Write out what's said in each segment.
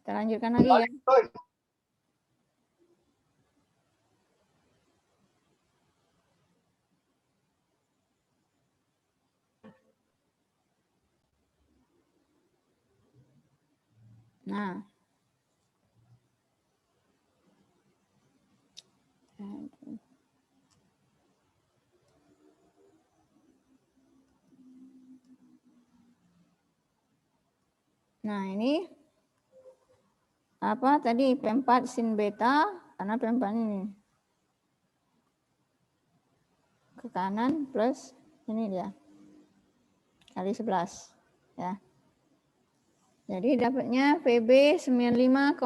Kita lanjutkan lagi ya. Nah. Nah, ini apa tadi P4 sin beta, karena P4 ini ke kanan plus ini dia kali 11 ya. Jadi dapatnya PB 95,18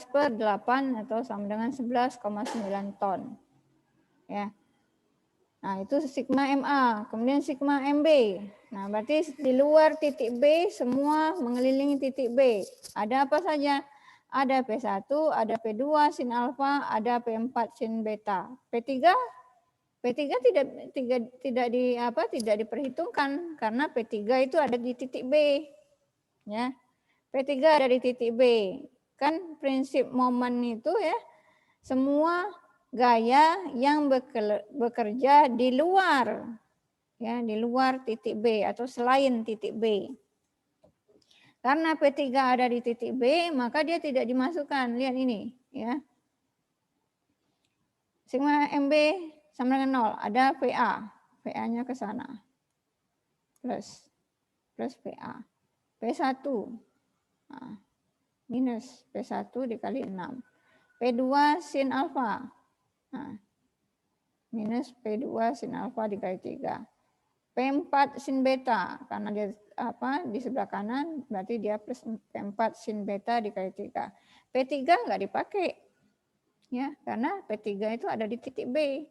per 8 atau sama dengan 11,9 ton. Ya. Nah, itu sigma MA, kemudian sigma MB. Nah, berarti di luar titik B semua mengelilingi titik B. Ada apa saja? Ada P1, ada P2 sin alfa, ada P4 sin beta. P3 tidak diperhitungkan karena P3 itu ada di titik B. Ya. P3 ada di titik B. Kan prinsip momen itu ya, semua gaya yang bekerja di luar ya, di luar titik B atau selain titik B. Karena P3 ada di titik B, maka dia tidak dimasukkan. Lihat ini ya. Sigma MB sama dengan 0, ada VA. VA-nya ke sana. Plus VA. P1 nah, minus P1 dikali 6. P2 sin alfa. Nah, minus P2 sin alfa dikali 3. P4 sin beta, karena dia di sebelah kanan, berarti dia plus P4 sin beta dikali 3. P3 nggak dipakai, ya, karena P3 itu ada di titik B.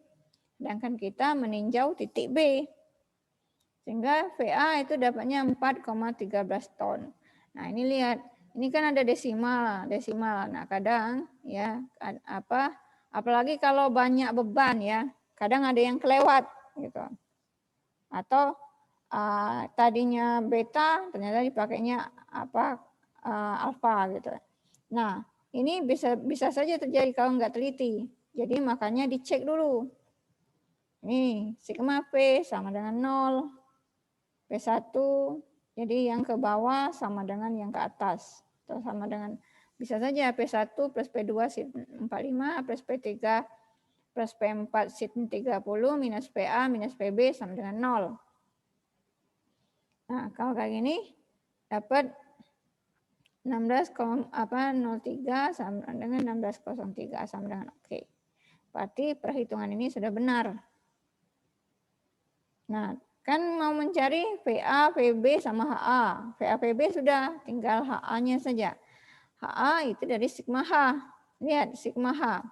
Sedangkan kita meninjau titik B. Sehingga VA itu dapatnya 4,13 ton. Nah, ini lihat, ini kan ada desimal. Nah, kadang ya apalagi kalau banyak beban ya, kadang ada yang kelewat gitu. Atau tadinya beta ternyata dipakainya alfa gitu. Nah, ini bisa saja terjadi kalau nggak teliti. Jadi makanya dicek dulu. Ini sigma P sama dengan 0. P1 jadi yang ke bawah sama dengan yang ke atas. Atau sama dengan bisa saja P1 plus P2 sin 45 plus P3 plus P4 sin 30 minus PA minus PB sama dengan 0. Nah, kalau kayak gini dapat 16,03 sama dengan 16,03 sama dengan oke. Berarti perhitungan ini sudah benar. Nah, kan mau mencari VA, VB sama HA. VA, VB sudah, tinggal HA-nya saja. HA itu dari sigma H. Lihat sigma H.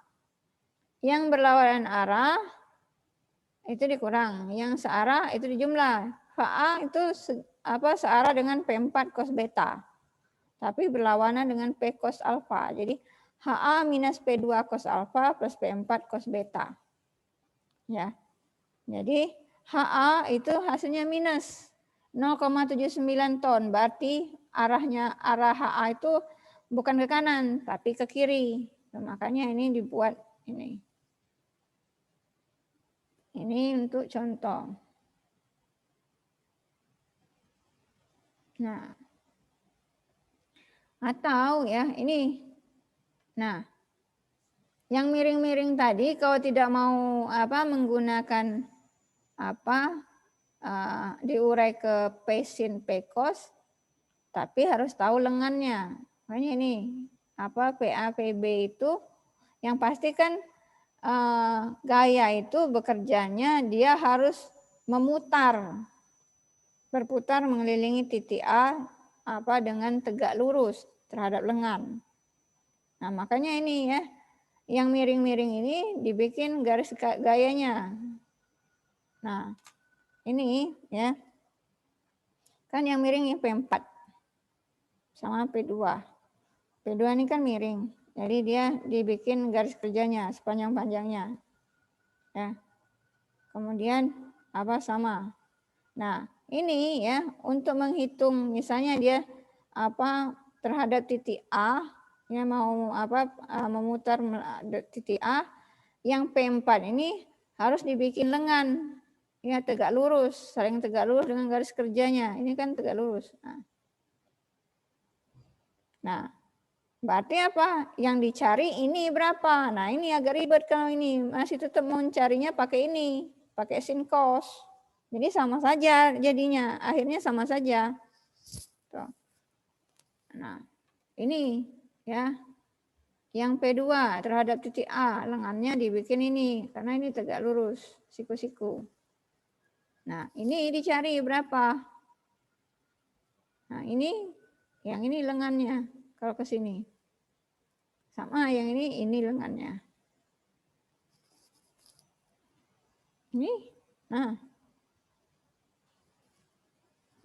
Yang berlawanan arah itu dikurang, yang searah itu dijumlah. HA itu searah dengan P4 cos beta. Tapi berlawanan dengan P cos alfa. Jadi HA minus P2 cos alfa plus P4 cos beta. Ya. Jadi HA itu hasilnya minus 0,79 ton. Berarti arah HA itu bukan ke kanan, tapi ke kiri. Nah, makanya ini dibuat ini. Ini untuk contoh. Nah, atau ya ini. Nah, yang miring-miring tadi kalau tidak mau menggunakan diurai ke P sin P cos, tapi harus tahu lengannya. Makanya ini PA PB itu yang pasti kan gaya itu bekerjanya dia harus berputar mengelilingi titik A dengan tegak lurus terhadap lengan. Nah, makanya ini ya, yang miring-miring ini dibikin garis gayanya. Nah, ini ya, kan yang miring ini P4 sama P2. P2 ini kan miring, jadi dia dibikin garis kerjanya sepanjang-panjangnya. Ya. Kemudian sama. Nah, ini ya untuk menghitung misalnya dia terhadap titik A, ya mau memutar titik A, yang P4 ini harus dibikin lengan, ya tegak lurus, saling tegak lurus dengan garis kerjanya. Ini kan tegak lurus. Nah, berarti apa? Yang dicari ini berapa? Nah, ini agak ribet kalau ini. Masih tetap mau carinya pakai ini, pakai sin cos. Jadi sama saja jadinya, akhirnya sama saja. Tuh. Nah, ini ya. Yang P2 terhadap titik A, lengannya dibikin ini, karena ini tegak lurus, siku-siku. Nah, ini dicari berapa? Nah, yang ini lengannya, kalau ke sini. Sama yang ini lengannya. Ini, nah.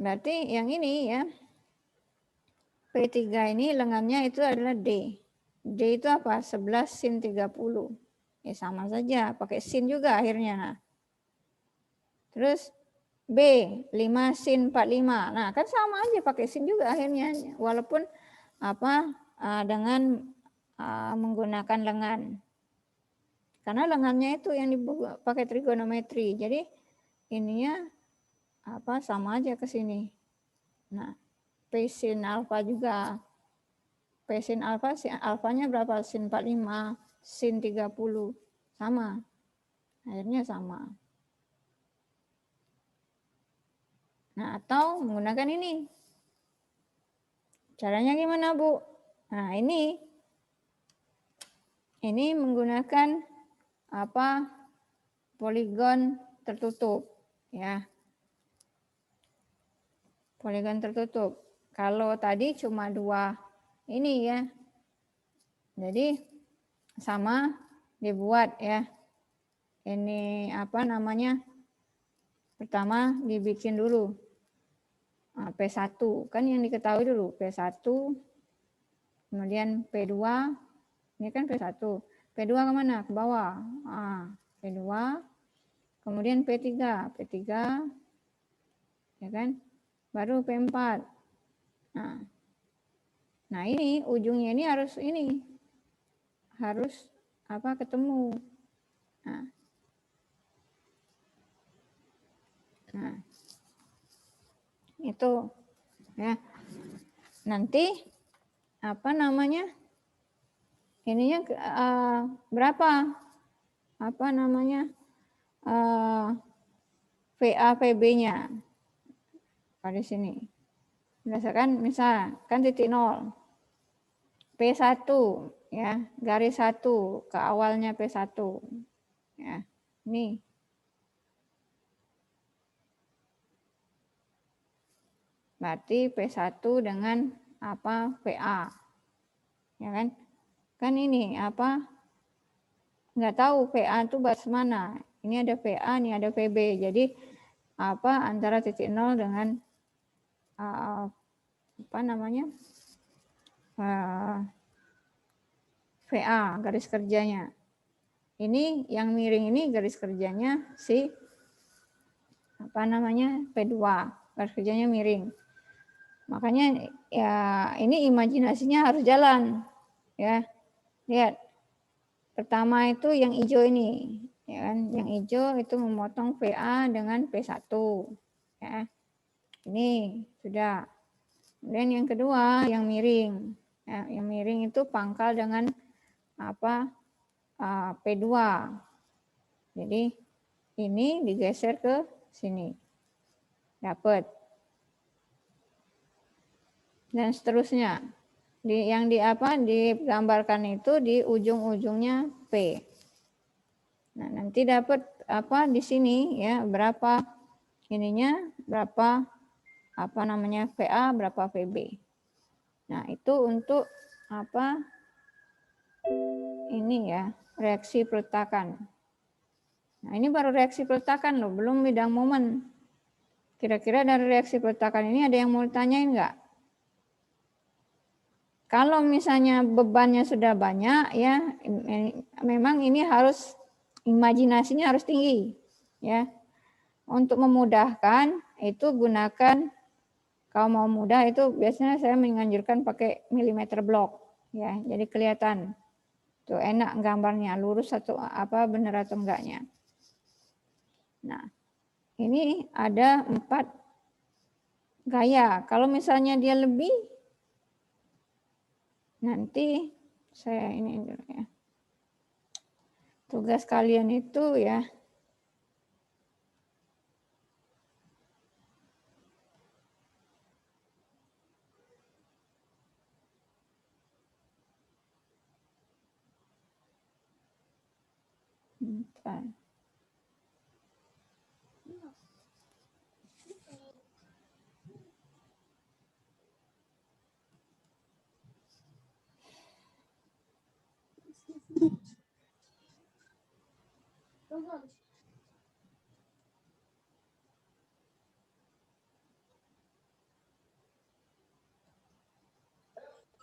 Berarti yang ini ya, P3 ini lengannya itu adalah D. D itu apa? 11 sin 30. Ya sama saja, pakai sin juga akhirnya. Nah. Terus B, 5 sin 45. Nah, kan sama aja pakai sin juga akhirnya. Walaupun dengan menggunakan lengan. Karena lengannya itu yang dipakai trigonometri. Jadi ininya sama aja ke sini. Nah, P sin alfa juga. P sin alfa, alfanya berapa? Sin 45, sin 30. Sama. Akhirnya sama. Nah, atau menggunakan ini. Caranya gimana, Bu? Nah, ini menggunakan poligon tertutup, ya. Poligon tertutup. Kalau tadi cuma 2 ini ya. Jadi sama dibuat ya. Ini pertama dibikin dulu. P1 kan yang diketahui dulu, P1 kemudian P2, ini kan P1, P2 kemana? Ke bawah. P2, kemudian P3 ya kan, baru P4. Nah ini ujungnya ini harus ketemu. Nah itu ya, nanti ininya berapa VA VB-nya di sini berdasarkan misal kan titik 0 P1 ya, garis 1 ke awalnya P1 ya. Ini berarti P1 dengan VA ya kan? Kan ini nggak tahu VA itu batas mana. Ini ada VA, ini ada VB. Jadi antara titik 0 dengan VA garis kerjanya. Ini yang miring ini garis kerjanya si P2, garis kerjanya miring. Makanya ya ini imajinasinya harus jalan. Ya. Lihat. Pertama itu yang hijau ini, ya kan? Yang hijau itu memotong VA dengan P1. Ya. Ini sudah. Kemudian yang kedua yang miring. Ya, yang miring itu pangkal dengan P2. Jadi ini digeser ke sini. Dapat. Dan seterusnya. Yang digambarkan itu di ujung-ujungnya P. Nah, nanti dapat di sini ya, berapa ininya, berapa VA, berapa VB. Nah, itu untuk ini ya, reaksi peletakan. Nah, ini baru reaksi peletakan loh, belum bidang momen. Kira-kira dari reaksi peletakan ini ada yang mau tanyain nggak? Kalau misalnya bebannya sudah banyak ya, memang ini harus imajinasinya harus tinggi ya. Untuk memudahkan itu gunakan Kalau mau mudah itu biasanya saya menganjurkan pakai milimeter block ya. Jadi kelihatan tuh enak gambarnya, lurus atau apa benar atau enggaknya. Nah, ini ada 4 gaya. Kalau misalnya dia lebih, nanti saya ini dulu ya. Tugas kalian itu ya, bentar.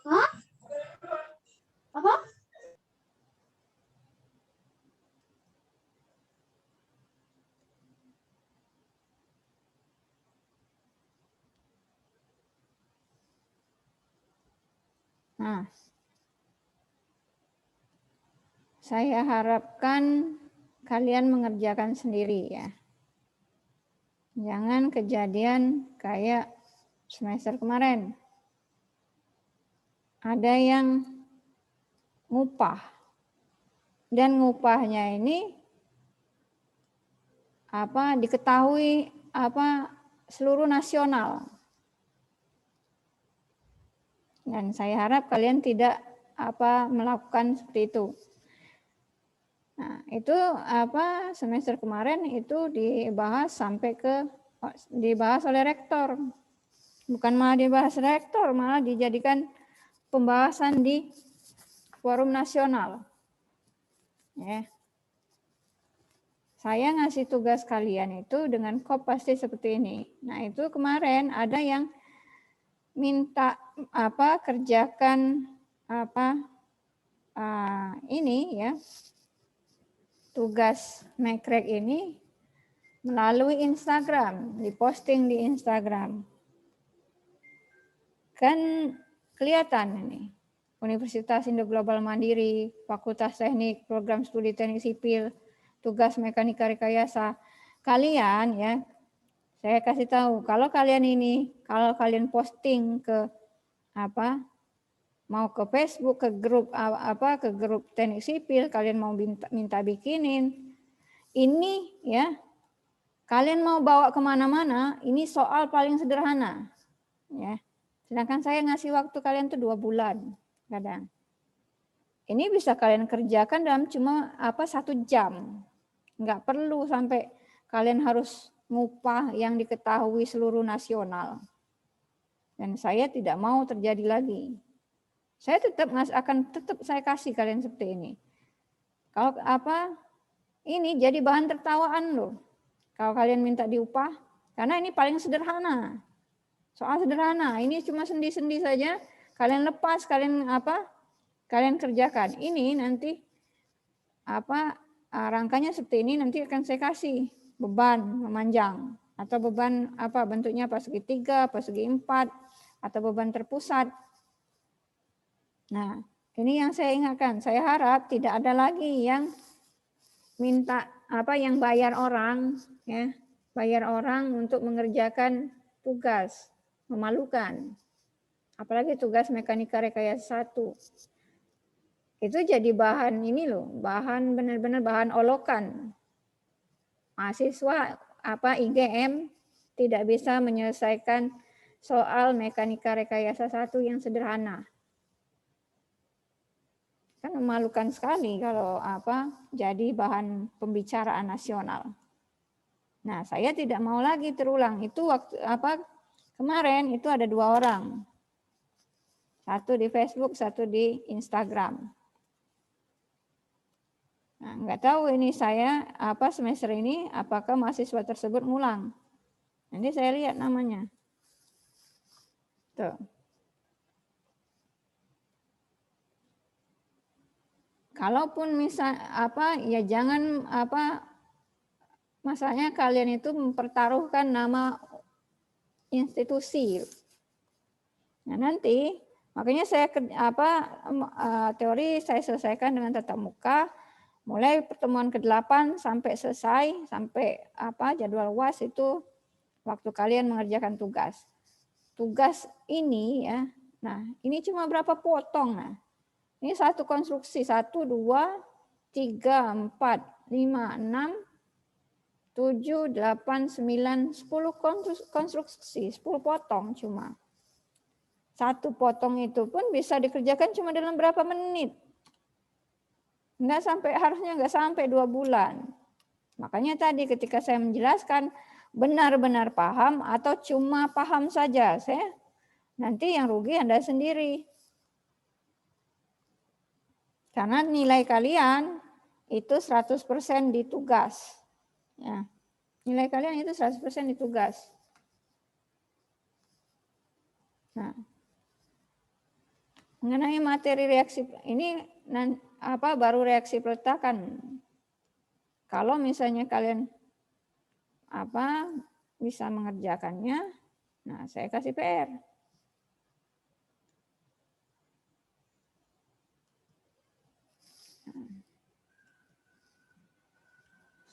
Hah? Apa? Nah, saya harapkan kalian mengerjakan sendiri ya. Jangan kejadian kayak semester kemarin. Ada yang ngupah. Dan ngupahnya ini diketahui seluruh nasional. Dan saya harap kalian tidak melakukan seperti itu. Nah, itu semester kemarin itu dibahas dibahas oleh rektor. Bukan malah dibahas rektor, malah dijadikan pembahasan di forum nasional. Ya. Saya ngasih tugas kalian itu dengan pasti seperti ini. Nah, itu kemarin ada yang minta kerjakan ini ya. Tugas mekrek ini melalui Instagram, diposting di Instagram. Kan kelihatan ini. Universitas Indo Global Mandiri, Fakultas Teknik, Program Studi Teknik Sipil, tugas mekanika rekayasa. Kalian ya, saya kasih tahu, kalau kalian posting ke mau ke Facebook, ke grup ke grup teknik sipil, kalian mau minta bikinin, ini ya, kalian mau bawa kemana-mana, ini soal paling sederhana, ya. Sedangkan saya ngasih waktu kalian tuh 2 bulan kadang. Ini bisa kalian kerjakan dalam cuma 1 jam. Nggak perlu sampai kalian harus ngupah yang diketahui seluruh nasional. Dan saya tidak mau terjadi lagi. Saya akan tetap saya kasih kalian seperti ini. Kalau ini jadi bahan tertawaan loh. Kalau kalian minta diupah, karena ini paling sederhana. Soal sederhana, ini cuma sendi-sendi saja, kalian lepas, kalian kerjakan. Ini nanti rangkanya seperti ini, nanti akan saya kasih beban memanjang atau beban bentuknya segitiga, persegi 4 atau beban terpusat. Nah, ini yang saya ingatkan. Saya harap tidak ada lagi yang minta yang bayar orang ya, bayar orang untuk mengerjakan tugas. Memalukan. Apalagi tugas mekanika rekayasa 1. Itu jadi bahan ini loh, bahan benar-benar bahan olokan. Mahasiswa IGM tidak bisa menyelesaikan soal mekanika rekayasa 1 yang sederhana. Kan memalukan sekali kalau jadi bahan pembicaraan nasional. Nah, saya tidak mau lagi terulang. Itu waktu kemarin itu ada 2 orang. Satu di Facebook, satu di Instagram. Nah, nggak tahu ini saya semester ini apakah mahasiswa tersebut ngulang. Nanti saya lihat namanya. Tuh. Kalaupun misal ya jangan masalahnya kalian itu mempertaruhkan nama institusi. Nah, nanti makanya saya teori saya selesaikan dengan tatap muka mulai pertemuan ke-8 sampai selesai, sampai jadwal UAS itu waktu kalian mengerjakan tugas. Tugas ini ya. Nah, ini cuma berapa potong. Nah, ini satu konstruksi, 1, 2, 3, 4, 5, 6, 7, 8, 9, 10 konstruksi, 10 potong cuma. Satu potong itu pun bisa dikerjakan cuma dalam berapa menit. Harusnya nggak sampai 2 bulan. Makanya tadi ketika saya menjelaskan benar-benar paham atau cuma paham saja, nanti yang rugi Anda sendiri. Karena nilai kalian itu 100% di tugas. Ya. Nilai kalian itu 100% di tugas. Nah, mengenai materi reaksi ini baru reaksi peletakan. Kalau misalnya kalian bisa mengerjakannya, nah saya kasih PR.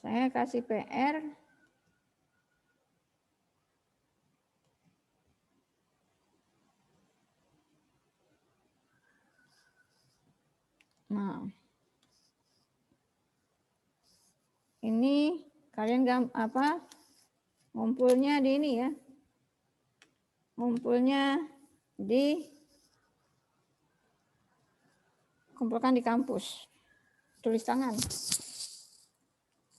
Saya kasih PR. Nah, ini kalian ngumpulnya di ini ya. Ngumpulnya kumpulkan di kampus. Tulis tangan.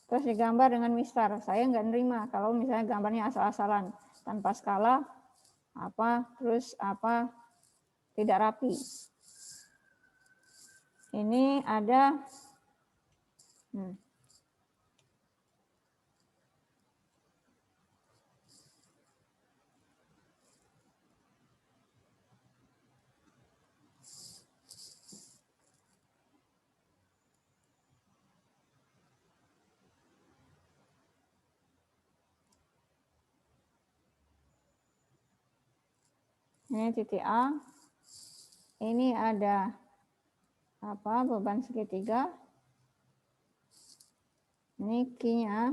Terus digambar dengan mistar. Saya nggak nerima kalau misalnya gambarnya asal-asalan, tanpa skala, tidak rapi. Ini ada ini titik A. Ini ada beban segitiga. Ini Q-nya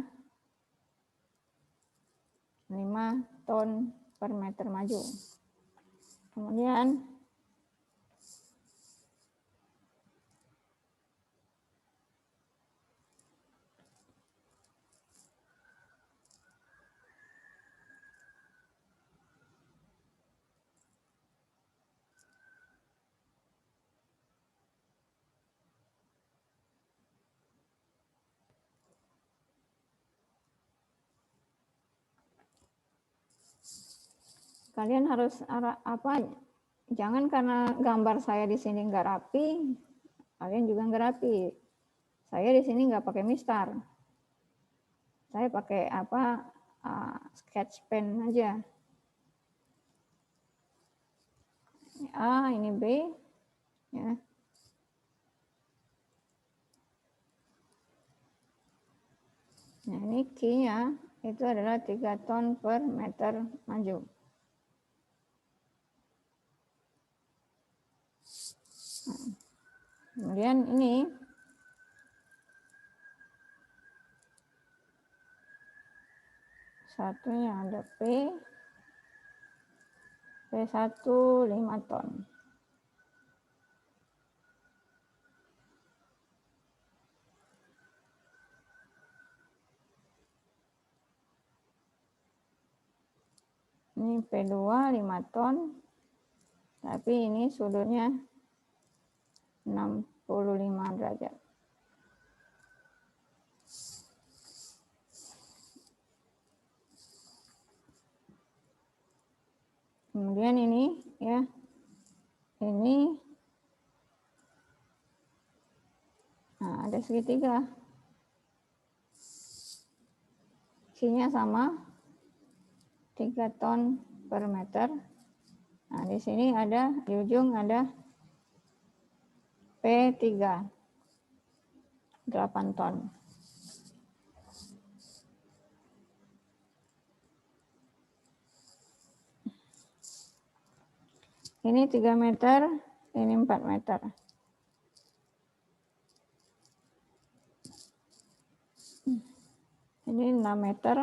5 ton per meter maju. Kemudian kalian harus jangan karena gambar saya di sini nggak rapi, kalian juga nggak rapi. Saya di sini nggak pakai mistar. Saya pakai sketch pen aja. Ini A, ini B, ya. Nah, ini Q-nya itu adalah 3 ton per meter maju. Kemudian ini satunya ada P1 5 ton. Ini P2 5 ton. Tapi ini sudutnya 65 derajat. Kemudian ini ya. Ini ada segitiga. Q-nya sama 3 ton per meter. Nah, di sini di ujung ada P3 8 ton. Ini 3 meter, ini 4 meter. Ini 6 meter.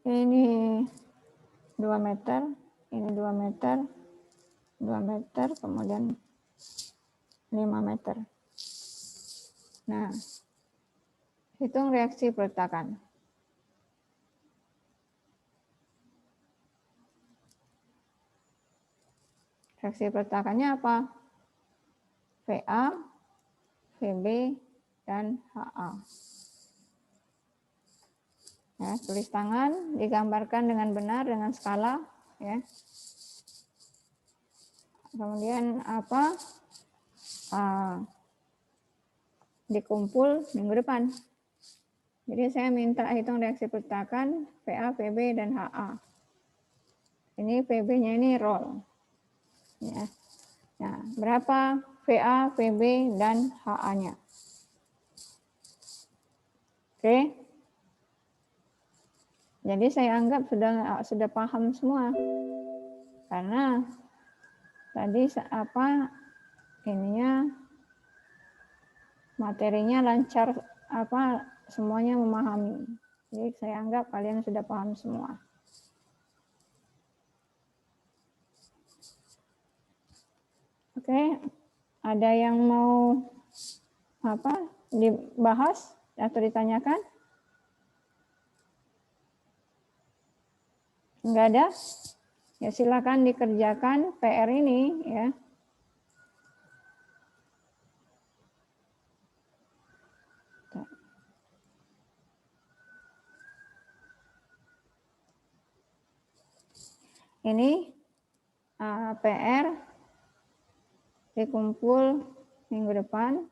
Ini 2 meter, ini 2 meter, 2 meter, kemudian 5 meter. Nah, hitung reaksi peletakan. Reaksi peletakannya apa? VA, VB, dan HA. Ya, tulis tangan digambarkan dengan benar dengan skala, ya. Kemudian apa? Dikumpul minggu depan. Jadi saya minta hitung reaksi peletakan VA, VB, dan HA. Ini VB-nya ini roll. Ya. Nah, berapa VA, VB, dan HA-nya? Oke. Jadi saya anggap sudah paham semua. Karena tadi materinya lancar, semuanya memahami. Jadi saya anggap kalian sudah paham semua. Oke, ada yang mau dibahas atau ditanyakan? Enggak ada? Ya silakan dikerjakan PR ini ya. Ini PR dikumpul minggu depan.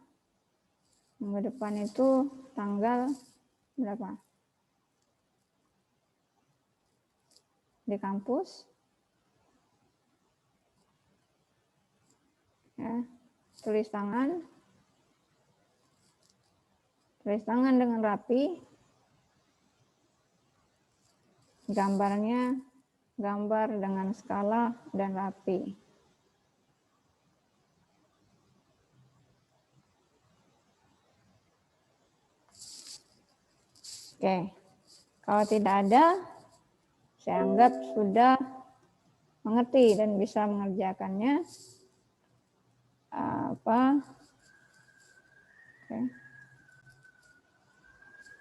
Minggu depan itu tanggal berapa? Di kampus. Ya, tulis tangan dengan rapi. Gambarnya gambar dengan skala dan rapi. Oke, kalau tidak ada, saya anggap sudah mengerti dan bisa mengerjakannya.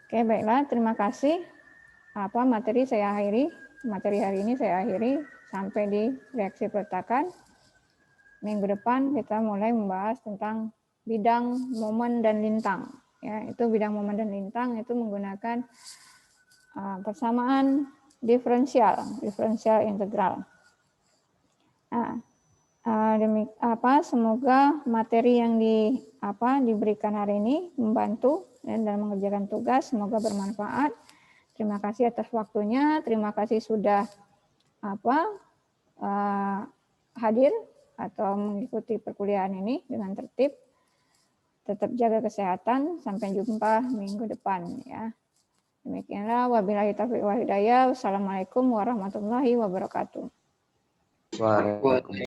Oke, baiklah, terima kasih. Materi hari ini saya akhiri sampai di reaksi peletakan. Minggu depan kita mulai membahas tentang bidang, momen, dan lintang. Ya, itu bidang, momen, dan lintang itu menggunakan persamaan diferensial integral. Nah, semoga materi yang diberikan hari ini membantu dalam mengerjakan tugas, semoga bermanfaat. Terima kasih atas waktunya, terima kasih sudah hadir atau mengikuti perkuliahan ini dengan tertib. Tetap jaga kesehatan, sampai jumpa minggu depan ya. Demikianlah, wabillahi taufiq wal hidayah. Wassalamualaikum warahmatullahi wabarakatuh. Waalaikumsalam.